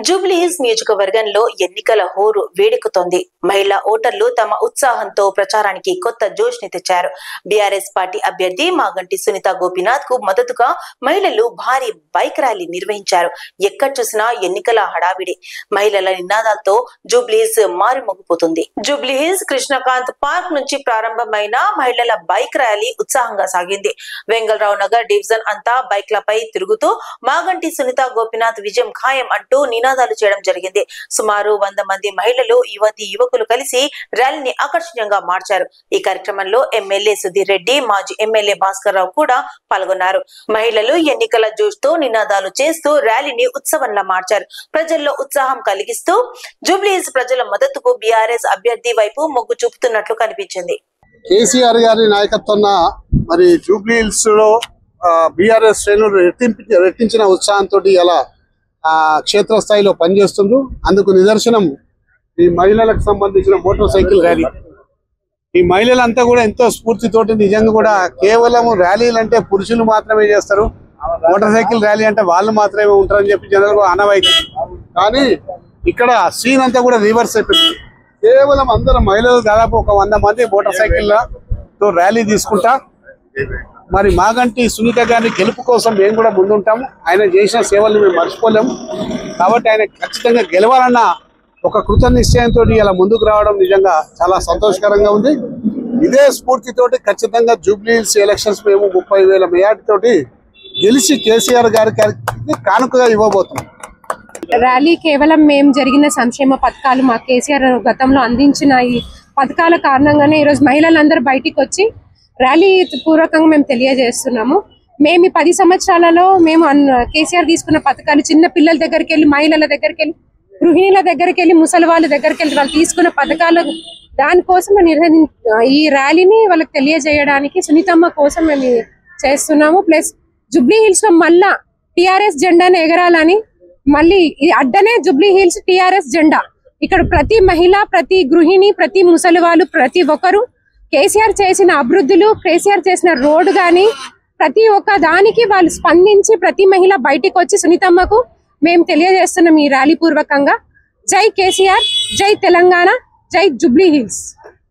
జూబ్లీహిల్స్ నియోజకవర్గంలో ఎన్నికల హోరు వేడెక్కుతోంది. మహిళా ఓటర్లు తమ ఉత్సాహంతో ప్రచారానికి కొత్త జోష్ ని తెచ్చారు. బీఆర్ఎస్ పార్టీ అభ్యర్థి మాగంటి సునీత గోపీనాథ్ కు మద్దతుగా మహిళలు భారీ బైక్ ర్యాలీ నిర్వహించారు. ఎక్కడ చూసినా ఎన్నికల హడావిడి. మహిళల నినాదాలతో జూబ్లీహిల్స్ మారుమోగిపోతుంది. జూబ్లీహిల్స్ కృష్ణకాంత్ పార్క్ నుంచి ప్రారంభమైన మహిళల బైక్ ర్యాలీ ఉత్సాహంగా సాగింది. వెంగళరావు నగర్ డివిజన్ అంతా బైక్లపై తిరుగుతూ మాగంటి సునీత గోపీనాథ్ విజయం ఖాయం అంటూ నినాదాలు చేయడం జరిగింది. సుమారు 100 మంది మహిళలు, యువకులు కలిసి ర్యాలీని ఆకర్షణీయంగా మార్చారు. ఈ కార్యక్రమంలో ఎమ్మెల్యే సుధీర్ రెడ్డి, మాజీ ఎమ్మెల్యే భాస్కర్ రావు కూడా పాల్గొన్నారు. మహిళలు ఎన్నికల జోష్తో నినాదాలు చేస్తూ ర్యాలీని ఉత్సవంలా మార్చారు. ప్రజల్లో ఉత్సాహం కలిగిస్తూ జూబ్లీహిల్స్ ప్రజల మద్దతుకు బీఆర్ఎస్ అభ్యర్థి వైపు మొగ్గు చూపుతున్నట్లు కనిపించింది. కేసీఆర్ గారి నాయకత్వాన మరి జూబ్లీహిల్స్ లో బీఆర్ఎస్ శ్రేణులు రెట్టించిన ఉత్సాహంతో ఇలా క్షేత్రస్థాయిలో పనిచేస్తుండ్రు. అందుకు నిదర్శనం ఈ మహిళలకు సంబంధించిన మోటార్ సైకిల్ ర్యాలీ. ఈ మహిళలంతా కూడా ఎంతో స్ఫూర్తితోటి నిజంగా కూడా కేవలం ర్యాలీలు అంటే పురుషులు మాత్రమే చేస్తారు, మోటార్ సైకిల్ ర్యాలీ అంటే వాళ్ళు మాత్రమే ఉంటారని చెప్పి జనాలకు అనవైతే. కానీ ఇక్కడ సీన్ అంతా కూడా రివర్స్ అయిపోయింది. కేవలం అందరూ మహిళలు దాదాపు ఒక 100 మంది మోటార్ సైకిళ్లతో ర్యాలీ తీసుకుంటా మరి మాగంటి సునీత గారి గెలుపు కోసం మేము కూడా ముందుంటాము. ఆయన చేసిన సేవలు మేము మర్చిపోలేము. కాబట్టి ఆయన ఖచ్చితంగా గెలవాలన్న ఒక కృత నిశ్చయంతో ఇలా ముందుకు రావడం నిజంగా చాలా సంతోషకరంగా ఉంది. ఇదే స్ఫూర్తితోటి ఖచ్చితంగా జూబ్లీహిల్స్ ఎలక్షన్స్ మేము 30,000 మెజార్టీతోటి గెలిచి కేసీఆర్ గారికి కానుకగా ఇవ్వబోతున్నాం. ర్యాలీ కేవలం మేము జరిగిన సంక్షేమ పథకాలు, మా కేసీఆర్ గతంలో అందించిన ఈ పథకాల కారణంగానే ఈరోజు మహిళలందరూ బయటికి వచ్చి ర్యాలీ పూర్వకంగా మేము తెలియజేస్తున్నాము. మేము ఈ 10 సంవత్సరాలలో మేము కేసీఆర్ తీసుకున్న పథకాలు చిన్న పిల్లల దగ్గరికి వెళ్ళి, మహిళల దగ్గరికి వెళ్ళి, గృహిణుల దగ్గరికి వెళ్ళి, ముసలి వాళ్ళ దగ్గరికి వెళ్ళి వాళ్ళు తీసుకున్న పథకాలు దానికోసం ఈ ర్యాలీని వాళ్ళకి తెలియజేయడానికి సునీతమ్మ కోసం మేము చేస్తున్నాము. ప్లస్ జూబ్లీహిల్స్ లో మళ్ళా టీఆర్ఎస్ జెండాను ఎగరాలని, మళ్ళీ అడ్డనే జూబ్లీహిల్స్ టీఆర్ఎస్ జెండా. ఇక్కడ ప్రతి మహిళ, ప్రతి గృహిణి, ప్రతి ముసలి వాళ్ళు, ప్రతి ఒక్కరు కేసీఆర్ చేసిన అభివృద్ధులు, కేసీఆర్ చేసిన రోడ్డు గాని ప్రతి ఒక్క దానికి వాళ్ళు స్పందించి ప్రతి మహిళ బయటికి వచ్చి సునీతమ్మకు మేము తెలియజేస్తున్నాం ఈ ర్యాలీ పూర్వకంగా. జై కేసీఆర్, జై తెలంగాణ, జై జూబ్లీహిల్స్.